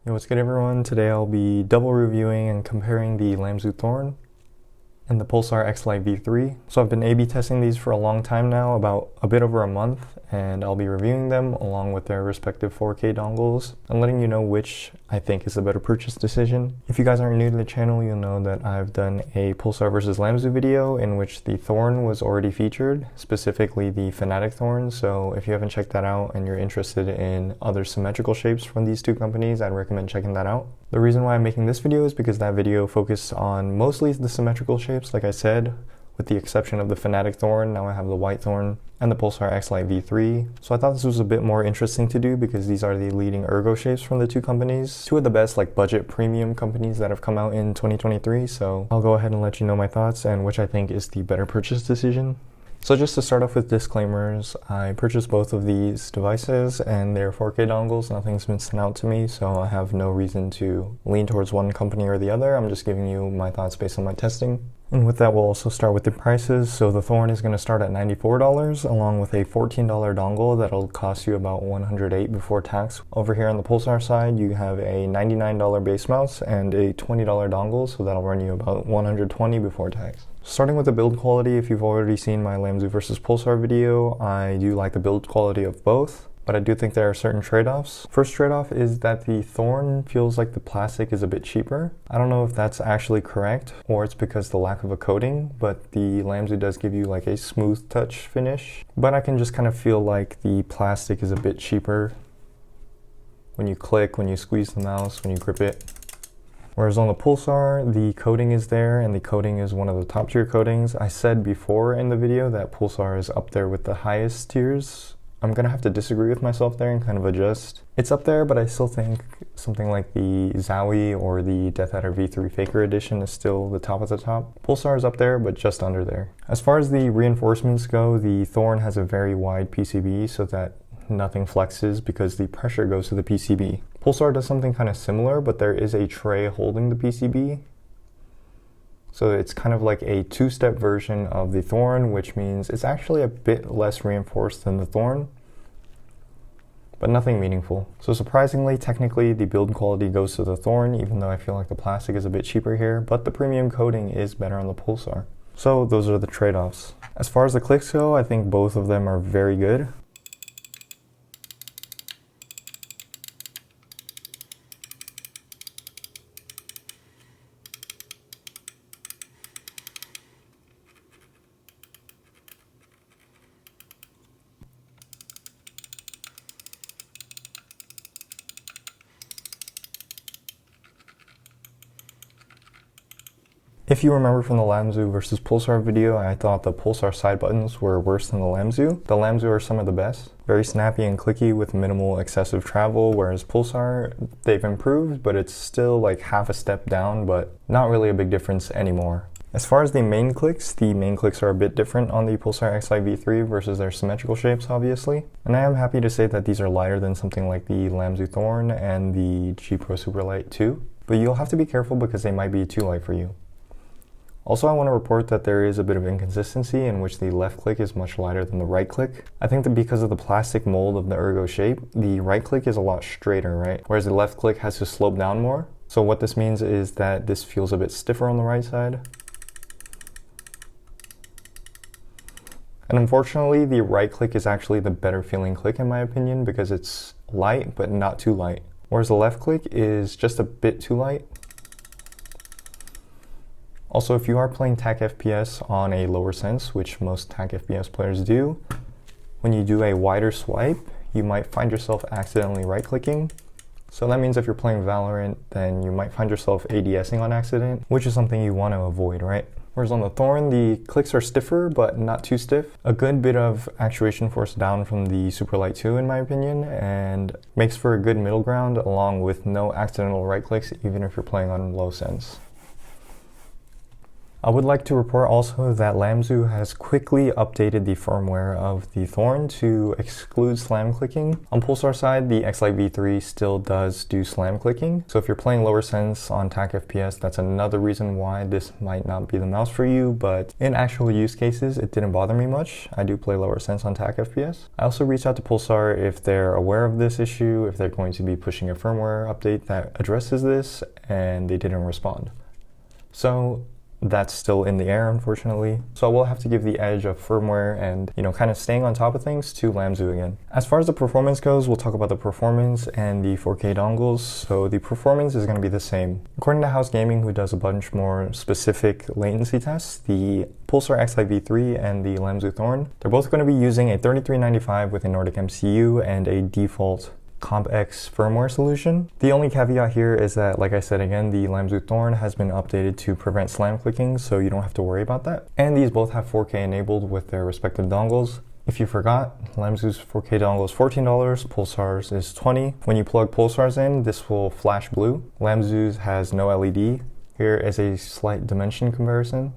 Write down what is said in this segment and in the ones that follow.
Yo, what's good everyone? Today I'll be double reviewing and comparing the LAMZU Thorn and the PULSAR XLite V3. So I've been A/B testing these for a long time now, about a bit over a month, and I'll be reviewing them along with their respective 4K dongles and letting you know which I think is a better purchase decision. If you guys aren't new to the channel, you'll know that I've done a PULSAR versus LAMZU video in which the Thorn was already featured, specifically the Fanatic Thorn. So if you haven't checked that out and you're interested in other symmetrical shapes from these two companies, I'd recommend checking that out. The reason why I'm making this video is because that video focused on mostly the symmetrical shapes, like I said, with the exception of the Fanatic Thorn. Now I have the White Thorn and the PULSAR XLite V3. So I thought this was a bit more interesting to do because these are the leading ergo shapes from the two companies. Two of the best budget premium companies that have come out in 2023. So I'll go ahead and let you know my thoughts and which I think is the better purchase decision. So just to start off with disclaimers, I purchased both of these devices and they're 4K dongles. Nothing's been sent out to me, so I have no reason to lean towards one company or the other. I'm just giving you my thoughts based on my testing. And with that, we'll also start with the prices. So the Thorn is going to start at $94 along with a $14 dongle that'll cost you about $108 before tax. Over here on the PULSAR side, you have a $99 base mouse and a $20 dongle, so that'll run you about $120 before tax. Starting with the build quality, if you've already seen my LAMZU versus PULSAR video, I do like the build quality of both, but I do think there are certain trade-offs. First trade-off is that the Thorn feels like the plastic is a bit cheaper. I don't know if that's actually correct or it's because of the lack of a coating, but the LAMZU does give you a smooth touch finish. But I can just kind of feel like the plastic is a bit cheaper when you click, when you squeeze the mouse, when you grip it. Whereas on the PULSAR, the coating is there, and the coating is one of the top tier coatings. I said before in the video that PULSAR is up there with the highest tiers. I'm gonna have to disagree with myself there and kind of adjust. It's up there, but I still think something like the Zowie or the Death Adder V3 Faker Edition is still the top of the top. PULSAR is up there, but just under there. As far as the reinforcements go, the Thorn has a very wide PCB so that nothing flexes because the pressure goes to the PCB. PULSAR does something kind of similar, but there is a tray holding the PCB. So it's kind of like a two-step version of the Thorn, which means it's actually a bit less reinforced than the Thorn, but nothing meaningful. So surprisingly, technically, the build quality goes to the Thorn, even though I feel like the plastic is a bit cheaper here, but the premium coating is better on the PULSAR. So those are the trade-offs. As far as the clicks go, I think both of them are very good. If you remember from the LAMZU versus PULSAR video, I thought the PULSAR side buttons were worse than the LAMZU. The LAMZU are some of the best. Very snappy and clicky with minimal excessive travel, whereas PULSAR, they've improved, but it's still half a step down, but not really a big difference anymore. As far as the main clicks are a bit different on the PULSAR XLite V3 versus their symmetrical shapes, obviously. And I am happy to say that these are lighter than something like the LAMZU Thorn and the G Pro Superlight 2, but you'll have to be careful because they might be too light for you. Also, I want to report that there is a bit of inconsistency in which the left click is much lighter than the right click. I think that because of the plastic mold of the ergo shape, the right click is a lot straighter, right? Whereas the left click has to slope down more. So what this means is that this feels a bit stiffer on the right side. And unfortunately, the right click is actually the better feeling click in my opinion because it's light, but not too light. Whereas the left click is just a bit too light. Also, if you are playing TAC FPS on a lower sense, which most TAC FPS players do, when you do a wider swipe, you might find yourself accidentally right-clicking. So that means if you're playing Valorant, then you might find yourself ADSing on accident, which is something you want to avoid, right? Whereas on the Thorn, the clicks are stiffer, but not too stiff. A good bit of actuation force down from the Superlight 2, in my opinion, and makes for a good middle ground, along with no accidental right-clicks, even if you're playing on low sense. I would like to report also that LAMZU has quickly updated the firmware of the Thorn to exclude slam clicking. On PULSAR side, the XLite V3 still does do slam clicking. So if you're playing lower sense on TAC FPS, that's another reason why this might not be the mouse for you, but in actual use cases, it didn't bother me much. I do play lower sense on TAC FPS. I also reached out to PULSAR if they're aware of this issue, if they're going to be pushing a firmware update that addresses this, and they didn't respond. So that's still in the air, unfortunately. So I will have to give the edge of firmware and, kind of staying on top of things to LAMZU again. As far as the performance goes, we'll talk about the performance and the 4K dongles. So the performance is going to be the same. According to House Gaming, who does a bunch more specific latency tests, the PULSAR XLite V3 and the LAMZU Thorn, they're both going to be using a 3395 with a Nordic MCU and a default CompX firmware solution. The only caveat here is that, like I said again, the LAMZU Thorn has been updated to prevent slam clicking, so you don't have to worry about that. And these both have 4K enabled with their respective dongles. If you forgot, LAMZU's 4K dongle is $14, PULSAR's is $20. When you plug PULSAR's in, this will flash blue. LAMZU's has no LED. Here is a slight dimension comparison.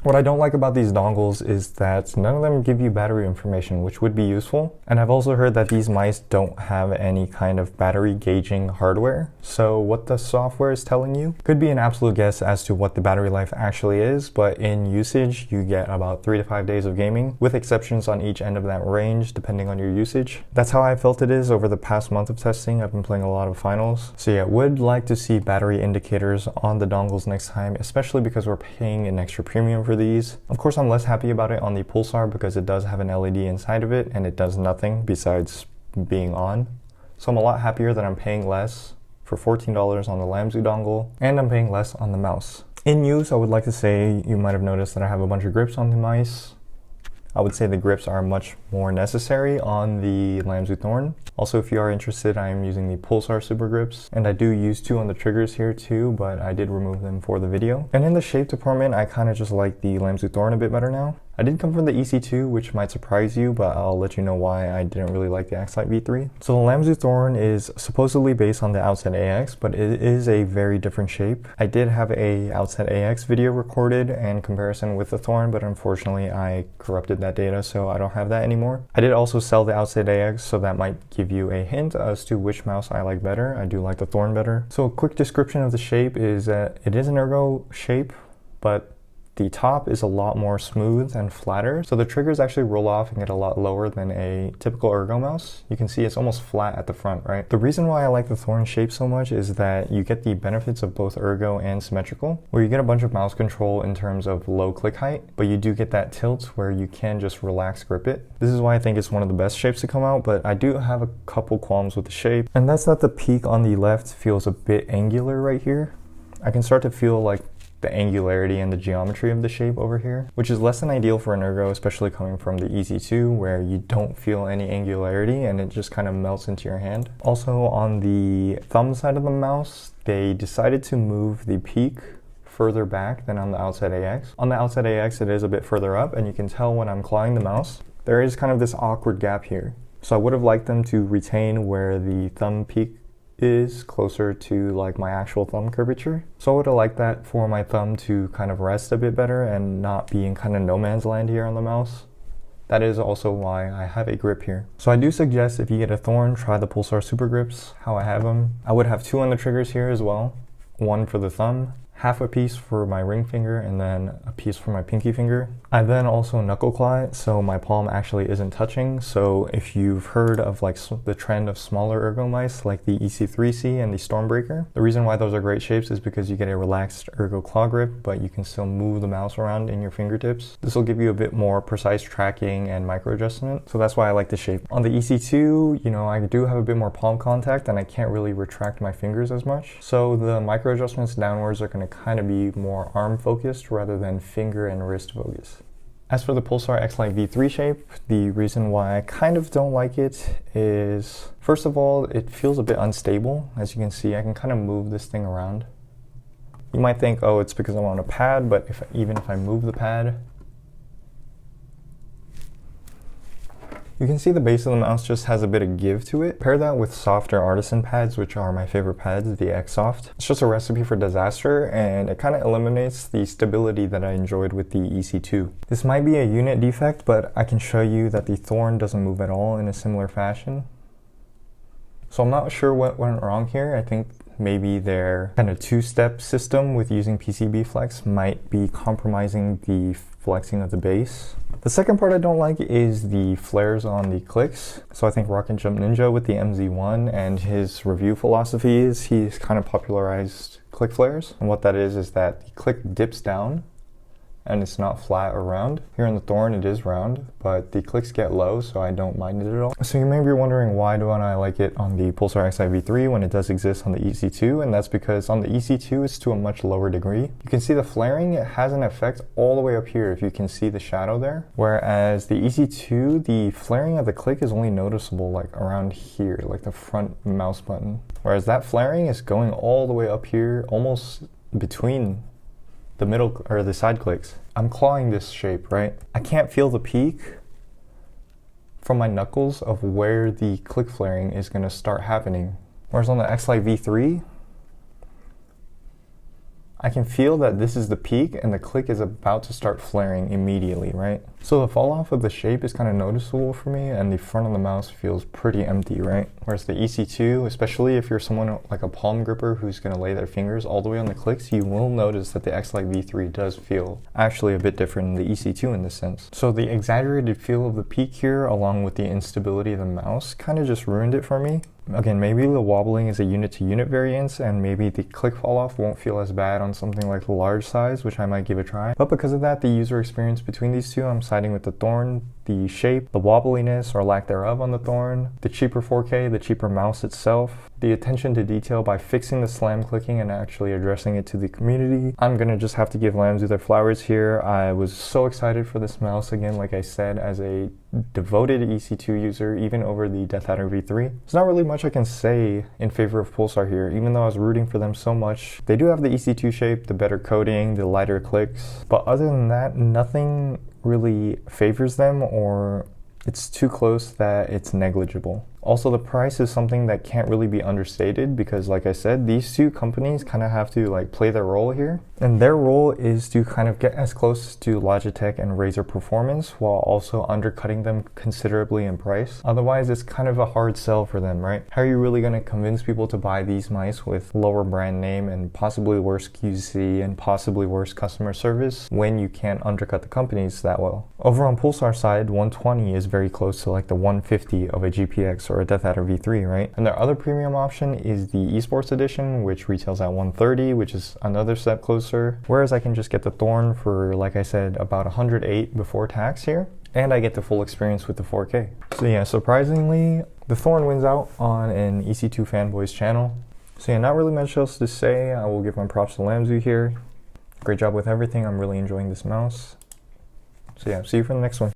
What I don't like about these dongles is that none of them give you battery information, which would be useful. And I've also heard that these mice don't have any kind of battery gauging hardware. So what the software is telling you could be an absolute guess as to what the battery life actually is, but in usage, you get about 3 to 5 days of gaming, with exceptions on each end of that range, depending on your usage. That's how I felt it is over the past month of testing. I've been playing a lot of finals. So yeah, would like to see battery indicators on the dongles next time, especially because we're paying an extra premium for these. Of course, I'm less happy about it on the PULSAR because it does have an LED inside of it and it does nothing besides being on. So I'm a lot happier that I'm paying less for $14 on the LAMZU dongle, and I'm paying less on the mouse. In use, I would like to say you might have noticed that I have a bunch of grips on the mice. I would say the grips are much more necessary on the LAMZU Thorn. Also, if you are interested, I am using the PULSAR Super Grips, and I do use 2 on the triggers here too, but I did remove them for the video. And in the shape department, I kind of just like the LAMZU Thorn a bit better now. I did come from the EC2, which might surprise you, but I'll let you know why I didn't really like the XLite V3. So the LAMZU Thorn is supposedly based on the Outset AX, but it is a very different shape. I did have a Outset AX video recorded and comparison with the Thorn, but unfortunately I corrupted that data, so I don't have that anymore. I did also sell the Outset AX, so that might give you a hint as to which mouse I like better. I do like the Thorn better. So a quick description of the shape is that it is an Ergo shape, but the top is a lot more smooth and flatter, so the triggers actually roll off and get a lot lower than a typical Ergo mouse. You can see it's almost flat at the front, right? The reason why I like the Thorn shape so much is that you get the benefits of both Ergo and symmetrical, where you get a bunch of mouse control in terms of low click height, but you do get that tilt where you can just relax grip it. This is why I think it's one of the best shapes to come out, but I do have a couple qualms with the shape, and that's that the peak on the left feels a bit angular right here. I can start to feel like the angularity and the geometry of the shape over here, which is less than ideal for an Ergo, especially coming from the EC2 where you don't feel any angularity and it just kind of melts into your hand. Also on the thumb side of the mouse, they decided to move the peak further back than on the Outset AX. On the Outset AX, it is a bit further up, and you can tell when I'm clawing the mouse, there is kind of this awkward gap here. So I would have liked them to retain where the thumb peak is closer to like my actual thumb curvature. So I would have liked that for my thumb to kind of rest a bit better and not be in kind of no man's land here on the mouse. That is also why I have a grip here. So I do suggest if you get a Thorn, try the PULSAR Super Grips, how I have them. I would have 2 on the triggers here as well. 1 for the thumb, half a piece for my ring finger, and then a piece for my pinky finger. I then also knuckle claw it, so my palm actually isn't touching. So if you've heard of like the trend of smaller Ergo mice like the EC3C and the Stormbreaker, the reason why those are great shapes is because you get a relaxed Ergo claw grip, but you can still move the mouse around in your fingertips. This will give you a bit more precise tracking and micro adjustment, so that's why I like the shape. On the EC2, I do have a bit more palm contact and I can't really retract my fingers as much. So the micro adjustments downwards are going to kind of be more arm focused rather than finger and wrist focused. As for the PULSAR XLite V3 shape, the reason why I kind of don't like it is, first of all, it feels a bit unstable. As you can see, I can kind of move this thing around. You might think, oh, it's because I'm on a pad, but even if I move the pad, You can see the base of the mouse just has a bit of give to it. Pair that with softer artisan pads, which are my favorite pads, the X-Soft. It's just a recipe for disaster, and it kind of eliminates the stability that I enjoyed with the EC2. This might be a unit defect, but I can show you that the Thorn doesn't move at all in a similar fashion. So I'm not sure what went wrong here. I think maybe their kind of two-step system with using PCB flex might be compromising the flexing of the base. The second part I don't like is the flares on the clicks. So I think Rocket Jump Ninja with the MZ1 and his review philosophy is he's kind of popularized click flares. And what that is that the click dips down and it's not flat or round. Here in the Thorn it is round, but the clicks get low, so I don't mind it at all. So you may be wondering, why don't I like it on the PULSAR XLite V3 when it does exist on the EC2? And that's because on the EC2 it's to a much lower degree. You can see the flaring, it has an effect all the way up here if you can see the shadow there. Whereas the EC2, the flaring of the click is only noticeable like around here, like the front mouse button. Whereas that flaring is going all the way up here, almost between the middle or the side clicks. I'm clawing this shape, right? I can't feel the peak from my knuckles of where the click flaring is gonna start happening. Whereas on the XLite V3, I can feel that this is the peak and the click is about to start flaring immediately, right? So the fall off of the shape is kind of noticeable for me, and the front of the mouse feels pretty empty, right? Whereas the EC2, especially if you're someone like a palm gripper who's gonna lay their fingers all the way on the clicks, you will notice that the XLite V3 does feel actually a bit different than the EC2 in this sense. So the exaggerated feel of the peak here, along with the instability of the mouse, kind of just ruined it for me. Again, maybe the wobbling is a unit-to-unit variance, and maybe the click fall-off won't feel as bad on something like the large size, which I might give a try. But because of that, the user experience between these two, I'm siding with the Thorn. The shape, the wobbliness or lack thereof on the Thorn, the cheaper 4K, the cheaper mouse itself, the attention to detail by fixing the slam clicking and actually addressing it to the community. I'm gonna just have to give LAMZU their flowers here. I was so excited for this mouse again, like I said, as a devoted EC2 user, even over the Death Adder V3. There's not really much I can say in favor of PULSAR here, even though I was rooting for them so much. They do have the EC2 shape, the better coding, the lighter clicks, but other than that, nothing really favors them, or it's too close that it's negligible. Also, the price is something that can't really be understated because, like I said, these two companies kind of have to like play their role here. And their role is to kind of get as close to Logitech and Razer performance while also undercutting them considerably in price. Otherwise, it's kind of a hard sell for them, right? How are you really going to convince people to buy these mice with lower brand name and possibly worse QC and possibly worse customer service when you can't undercut the companies that well? Over on PULSAR side, 120 is very close to like the 150 of a GPX or a Death Adder V3, right? And their other premium option is the esports edition, which retails at 130, which is another step closer. Whereas I can just get the Thorn for, like I said, about 108 before tax here, and I get the full experience with the 4K. So yeah, surprisingly, the Thorn wins out on an EC2 fanboys channel. So yeah, not really much else to say. I will give my props to LAMZU here. Great job with everything. I'm really enjoying this mouse. So yeah, see you for the next one.